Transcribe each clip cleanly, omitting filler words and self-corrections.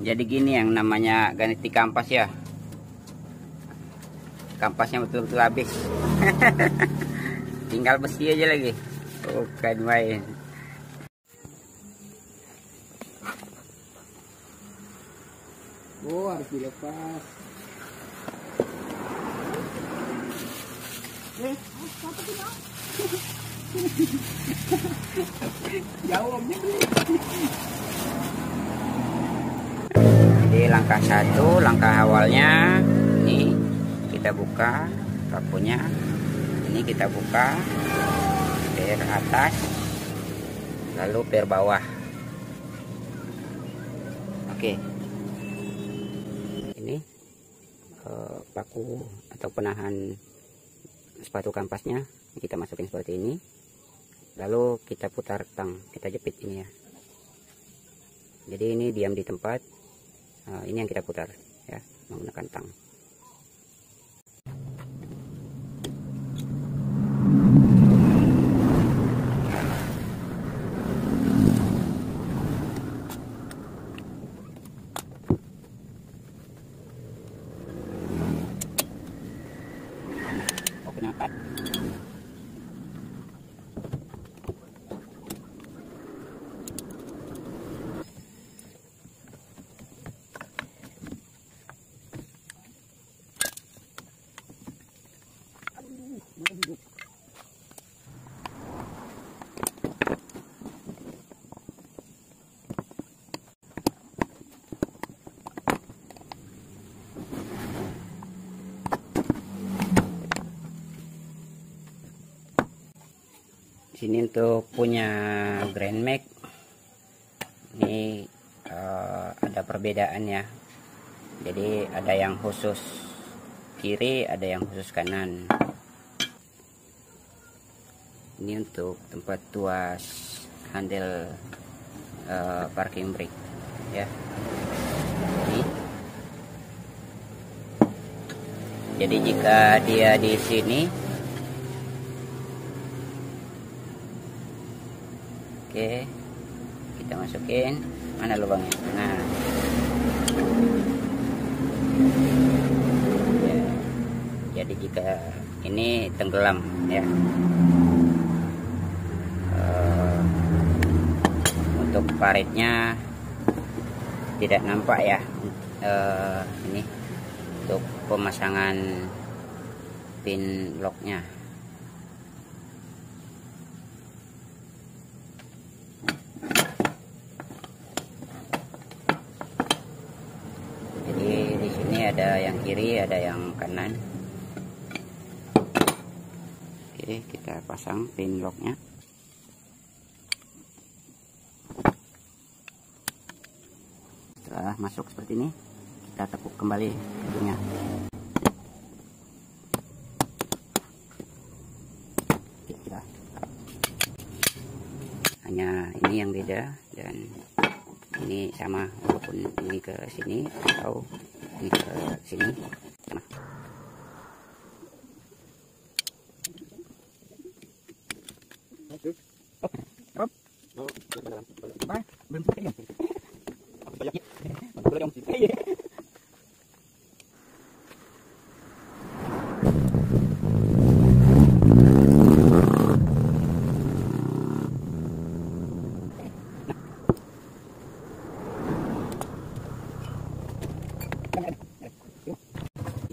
Jadi gini yang namanya ganti kampas ya. Kampasnya betul-betul habis. Tinggal besi aja lagi. Bukan main. Oh, harus dilepas. Jawabnya Jadi langkah satu, langkah awalnya ini kita buka kapunya. Ini kita buka per atas, lalu per bawah. Oke. Ini paku atau penahan sepatu kampasnya kita masukin seperti ini. Lalu kita putar tang, kita jepit ini ya. Jadi ini diam di tempat. Ini yang kita putar ya, menggunakan tang. Oke, ngangkat. Sini untuk punya Grand Max ini ada perbedaan ya. Jadi ada yang khusus kiri, ada yang khusus kanan. Ini untuk tempat tuas handle parking brake ya. Ini. Jadi jika dia di sini, oke, kita masukin. Mana lubangnya? Nah, ya. Jadi jika ini tenggelam ya, untuk paritnya tidak nampak ya. Ini untuk pemasangan pin locknya. Ada yang kiri, ada yang kanan. Oke, kita pasang pin locknya. Setelah masuk seperti ini, kita tekuk kembali ujungnya. Hanya ini yang beda, dan ini sama walaupun ini ke sini atau ini ke sini. Nah.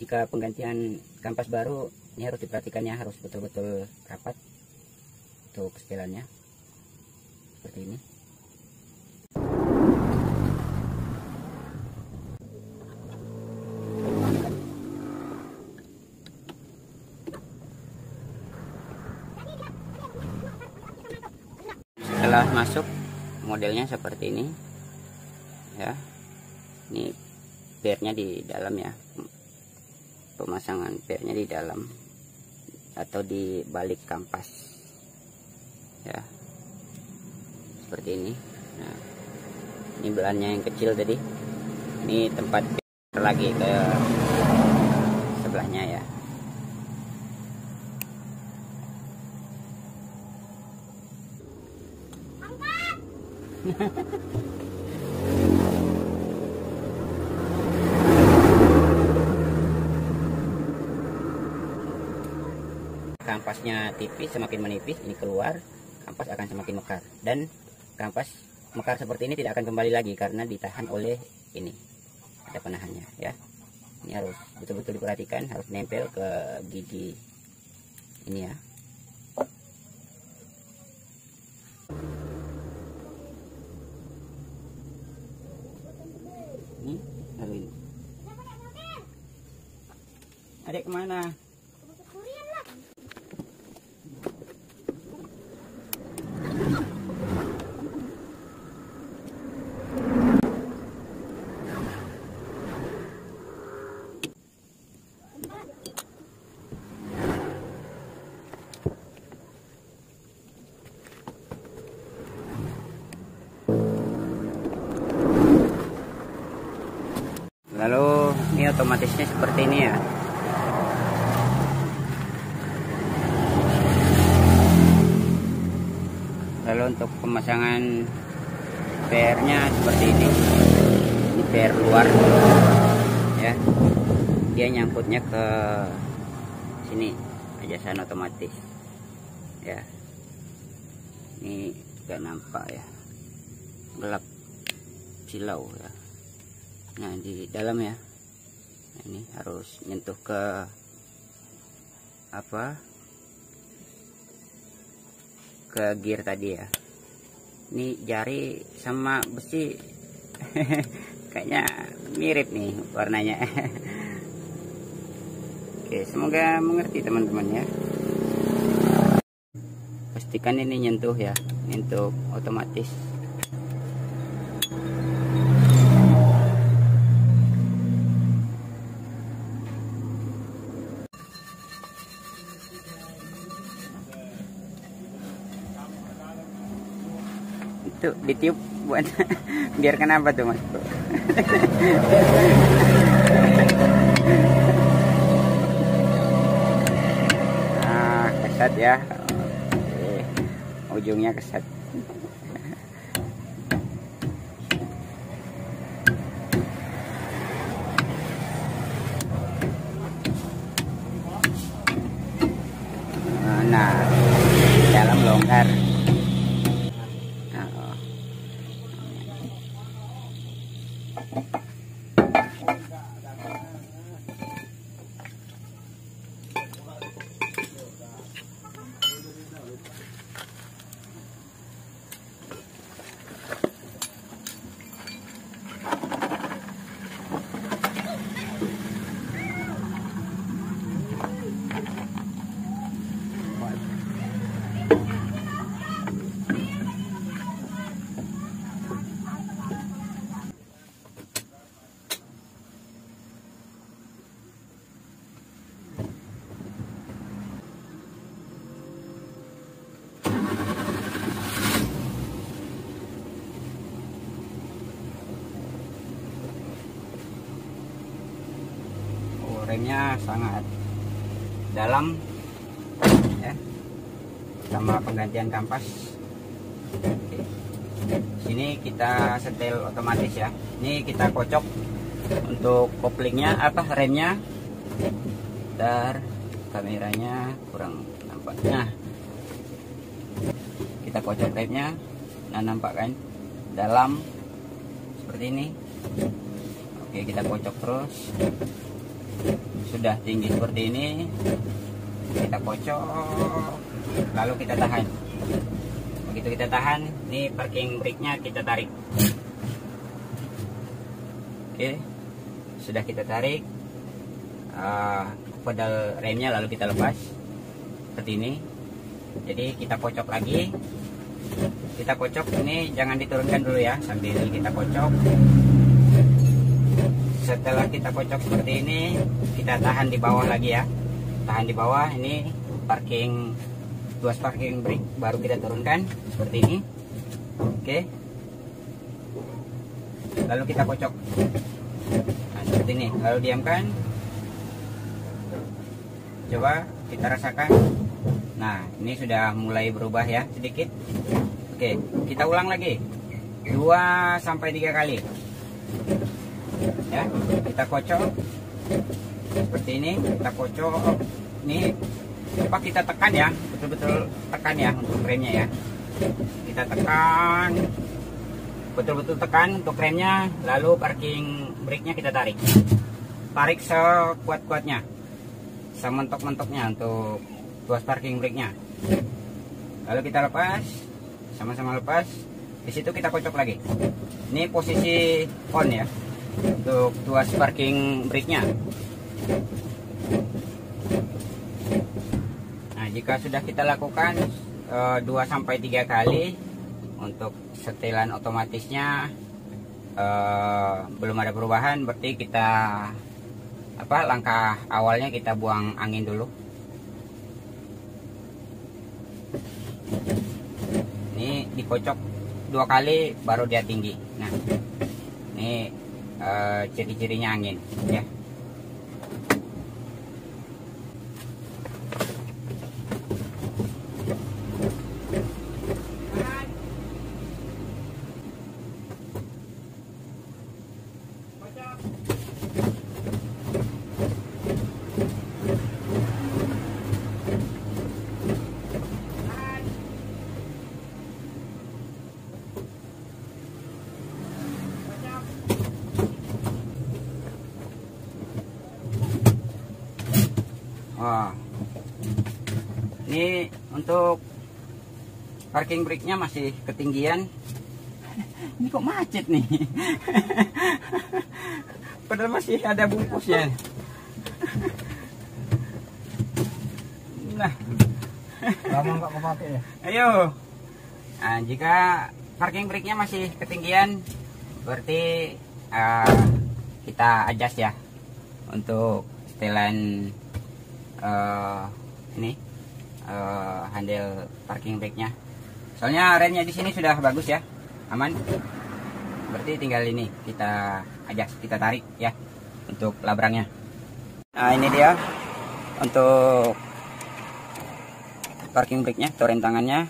Jika penggantian kampas baru, ini harus diperhatikannya, harus betul-betul rapat untuk setelannya seperti ini. Setelah masuk, modelnya seperti ini ya. Ini pernya di dalam ya, pemasangan pernya di dalam atau di balik kampas ya, seperti ini. Nah, ini belannya yang kecil tadi, ini tempat per lagi ke sebelahnya ya. kampasnya tipis, semakin menipis ini keluar, kampas akan semakin mekar. Dan kampas mekar seperti ini tidak akan kembali lagi karena ditahan oleh ini, ada penahannya ya. Ini harus betul-betul diperhatikan, harus nempel ke gigi ini ya. Ini lalu ini. Adik kemana? Lalu ini otomatisnya seperti ini ya. Lalu untuk pemasangan PR-nya seperti ini. Ini PR luar ya. Dia nyangkutnya ke sini, ajasan otomatis. Ya. Ini gak nampak ya. Gelap silau ya. Nah di dalam ya, nah, ini harus nyentuh ke apa, ke gear tadi ya. Ini jari sama besi kayaknya mirip nih warnanya. Oke, semoga mengerti teman-teman ya. Pastikan ini nyentuh ya, untuk otomatis. Itu ditiup buat biar kenapa tuh mas? Nah, kesat ya. Oke. Ujungnya kesat. Nah, dalam longgar. Remnya sangat dalam ya, sama penggantian kampas. Oke. Sini kita setel otomatis ya. Ini kita kocok untuk koplingnya, apa remnya. Bentar, kameranya kurang nampak. Nah, kita kocok remnya. Nah, nampak kan dalam seperti ini. Oke, kita kocok terus. Sudah tinggi seperti ini, kita kocok, lalu kita tahan. Begitu kita tahan, ini parking brake-nya kita tarik. Oke, sudah kita tarik, pedal remnya lalu kita lepas seperti ini. Jadi kita kocok lagi, kita kocok ini jangan diturunkan dulu ya, sambil kita kocok. Setelah kita kocok seperti ini, kita tahan di bawah lagi ya. Tahan di bawah, ini parking, tuas parking brake baru kita turunkan seperti ini. Oke. Lalu kita kocok. Nah, seperti ini. Lalu diamkan. Coba kita rasakan. Nah, ini sudah mulai berubah ya sedikit. Oke, kita ulang lagi. 2 sampai 3 kali. Ya, kita kocok seperti ini, kita kocok ini coba kita tekan ya, betul-betul tekan ya untuk remnya ya. Kita tekan, betul-betul tekan untuk remnya, lalu parking brake-nya kita tarik. Tarik sekuat-kuatnya, sementok-mentoknya untuk tuas parking brake-nya. Lalu kita lepas, sama-sama lepas. Di situ kita kocok lagi. Ini posisi on ya, untuk tuas parking brake-nya. Nah, jika sudah kita lakukan 2-3 kali untuk setelan otomatisnya belum ada perubahan, berarti kita langkah awalnya kita buang angin dulu. Ini dikocok 2 kali baru dia tinggi. Nah, ini ciri-cirinya angin ya. Wah, ini untuk parking brake-nya masih ketinggian. Ini kok macet nih? Padahal masih ada bungkusnya. Nah, Lama nggak kepake ya? ayo. Nah, jika parking brake-nya masih ketinggian, berarti kita adjust ya untuk setelan handle parking brake-nya. Soalnya remnya di sini sudah bagus ya, aman. Berarti tinggal ini kita adjust, kita tarik ya untuk labrangnya. Nah, ini dia untuk parking brake-nya atau rem tangannya.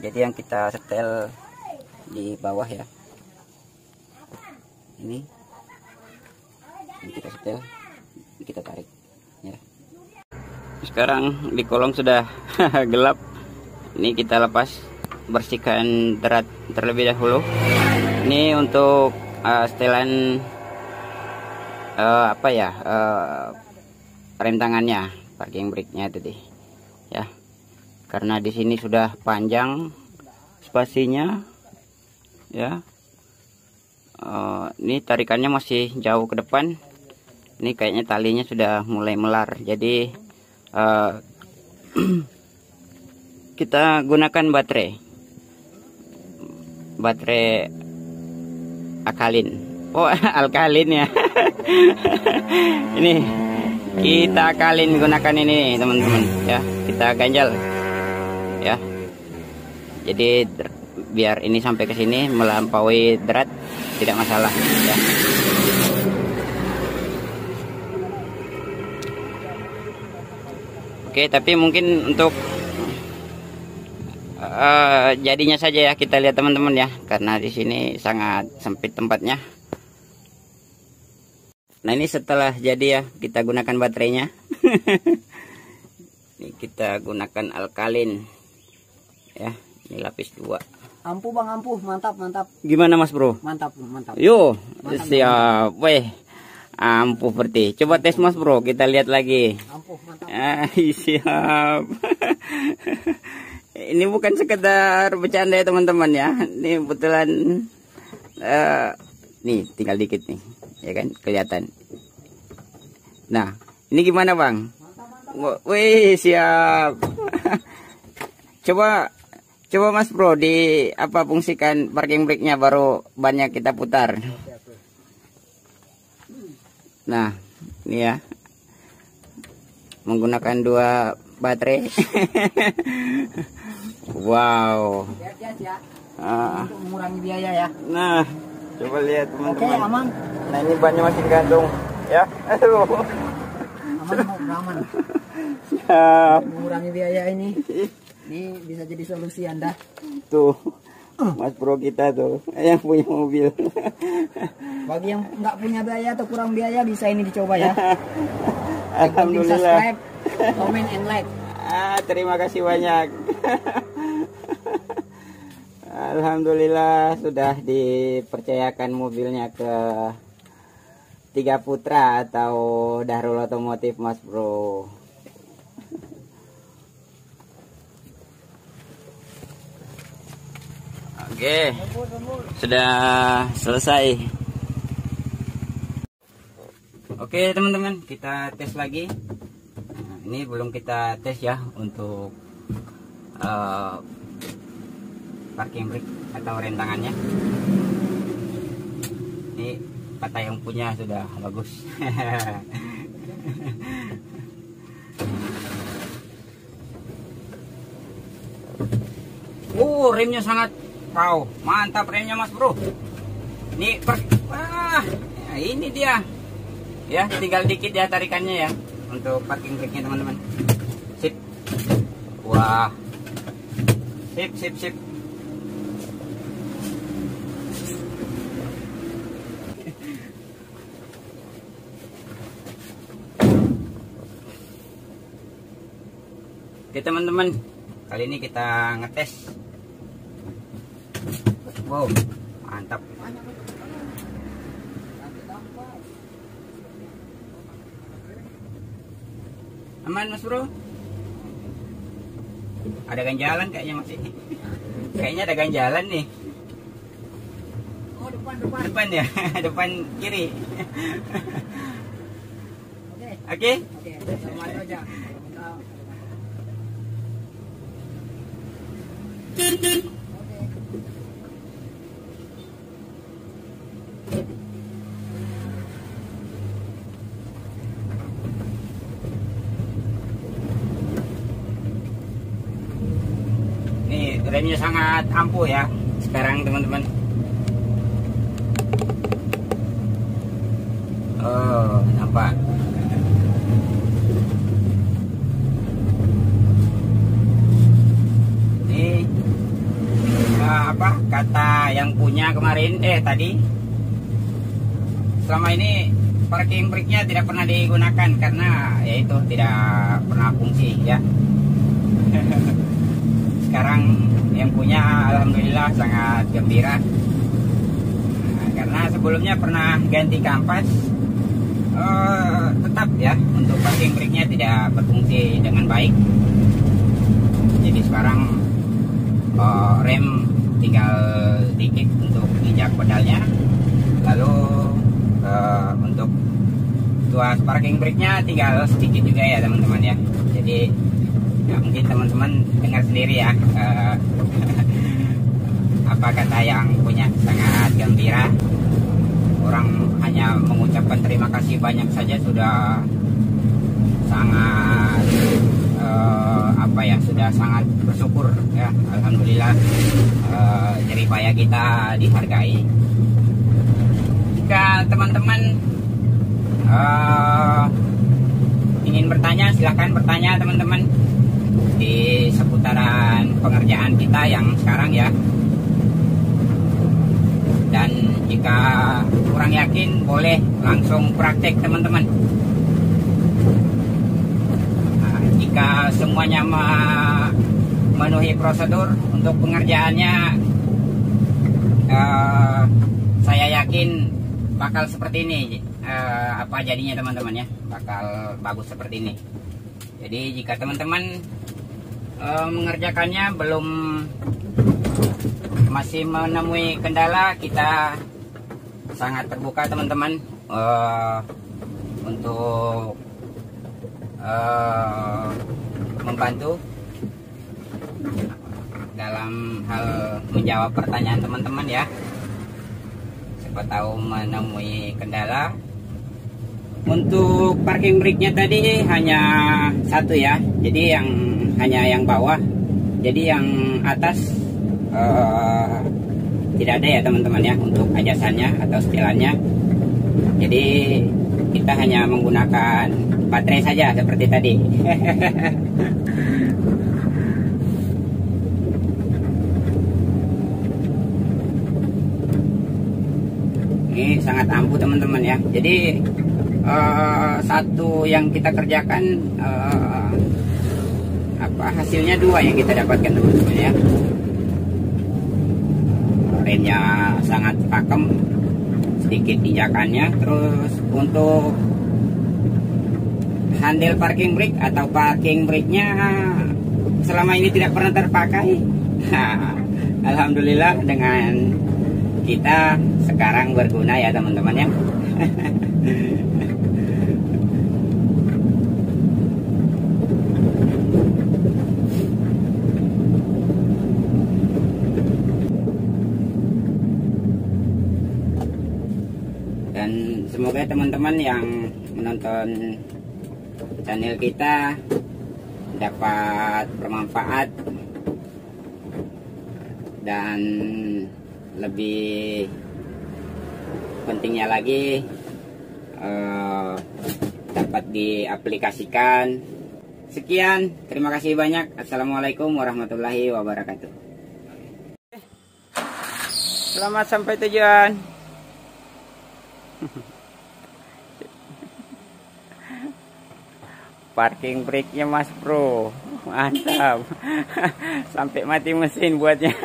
Jadi yang kita setel di bawah ya. Ini kita setel, ini kita tarik ya. Sekarang di kolong sudah gelap. Ini kita lepas, bersihkan derat terlebih dahulu. Ini untuk setelan rem tangannya, parking brake-nya tadi ya. Karena di sini sudah panjang spasinya ya. Ini tarikannya masih jauh ke depan. Ini kayaknya talinya sudah mulai melar. Jadi kita gunakan baterai alkalin. Oh, alkalin ya. Ini kita akalin, gunakan ini teman-teman ya. Kita ganjal ya. Jadi biar ini sampai ke sini melampaui derat tidak masalah ya. Oke, tapi mungkin untuk jadinya saja ya kita lihat teman-teman ya, karena di sini sangat sempit tempatnya. Nah, ini setelah jadi ya, kita gunakan baterainya. Ini kita gunakan alkalin ya. Ini lapis 2. Ampuh bang, ampuh, mantap, mantap. Gimana mas bro? Mantap, mantap. Yo, Mantap, siap. Weh, ampuh berarti. Coba tes mas bro, kita lihat lagi. Ampuh, mantap. Siap. Ini bukan sekedar bercanda ya teman-teman ya. Ini betulan. Nih tinggal dikit nih, ya kan kelihatan. Nah, ini gimana bang? Wih, siap. Coba mas bro di fungsikan parking brake-nya, baru bannya kita putar. Nah, ini ya, menggunakan 2 baterai. Wow. Ya. Untuk mengurangi biaya ya. Nah, coba lihat teman-teman. Oke, aman. Nah, ini bannya masih gantung ya. Aduh. Aman. Siap. Mengurangi biaya ini. Ini bisa jadi solusi Anda. Tuh, mas bro kita tuh yang punya mobil. Bagi yang nggak punya biaya atau kurang biaya, bisa ini dicoba ya. Alhamdulillah. Subscribe, comment and like. Terima kasih banyak. Alhamdulillah sudah dipercayakan mobilnya ke Tiga Putra atau Dahrul Otomotif, Mas Bro. Oke, sudah selesai. Oke teman-teman, kita tes lagi. Nah, ini belum kita tes ya untuk parking brake atau rentangannya. Ini kata yang punya sudah bagus. Remnya sangat wow, mantap remnya Mas Bro. Ini ini dia. Ya, tinggal dikit ya tarikannya ya untuk parking brake-nya teman-teman. Sip. Wah. Sip, sip, sip. Oke teman-teman, kali ini kita ngetes. Wow, mantap. Aman Mas Bro? Ada ganjalan kayaknya masih. Kayaknya ada ganjalan nih. Oh, depan. Depan ya, depan kiri. Oke. Oke, sama aja. Nih remnya sangat ampuh ya sekarang teman-teman. Oh, nampak. Ini apa kata yang punya kemarin tadi, selama ini parking brake-nya tidak pernah digunakan karena yaitu tidak pernah fungsi ya. Sekarang yang punya alhamdulillah sangat gembira. Nah, karena sebelumnya pernah ganti kampas, tetap ya untuk parking brake-nya tidak berfungsi dengan baik. Jadi sekarang rem tinggal dikit untuk injak pedalnya, lalu untuk tuas parking brake-nya tinggal sedikit juga ya teman-teman ya. Jadi ya, mungkin teman-teman dengar sendiri ya apa kata yang punya, sangat gembira. Orang hanya mengucapkan terima kasih banyak saja sudah sangat sudah sangat bersyukur ya. Alhamdulillah jerih payah kita dihargai. Jika teman-teman ingin bertanya, silahkan bertanya teman-teman di seputaran pengerjaan kita yang sekarang ya. Dan jika kurang yakin boleh langsung praktek teman-teman. Nah, jika semuanya memenuhi prosedur untuk pengerjaannya, saya yakin bakal seperti ini. Apa jadinya teman-teman ya, bakal bagus seperti ini. Jadi jika teman-teman mengerjakannya masih menemui kendala, kita sangat terbuka teman-teman untuk membantu dalam hal menjawab pertanyaan teman-teman ya. Siapa tahu menemui kendala. Untuk parking brake-nya tadi hanya satu ya, jadi hanya yang bawah, jadi yang atas tidak ada ya teman-teman ya untuk ajasannya atau setelannya. Jadi kita hanya menggunakan baterai saja seperti tadi. Ini sangat ampuh teman-teman ya. Jadi satu yang kita kerjakan hasilnya dua yang kita dapatkan teman-teman ya. Remnya sangat pakem, sedikit injakannya. Terus untuk handle parking brake atau parking brake-nya selama ini tidak pernah terpakai. Nah, alhamdulillah dengan kita sekarang berguna ya teman-teman ya. Dan semoga teman-teman yang menonton channel kita dapat bermanfaat, dan lebih pentingnya lagi dapat diaplikasikan. Sekian, terima kasih banyak. Assalamualaikum warahmatullahi wabarakatuh. Selamat sampai tujuan. Parking brake-nya Mas Bro, mantap. Sampai mati mesin buatnya.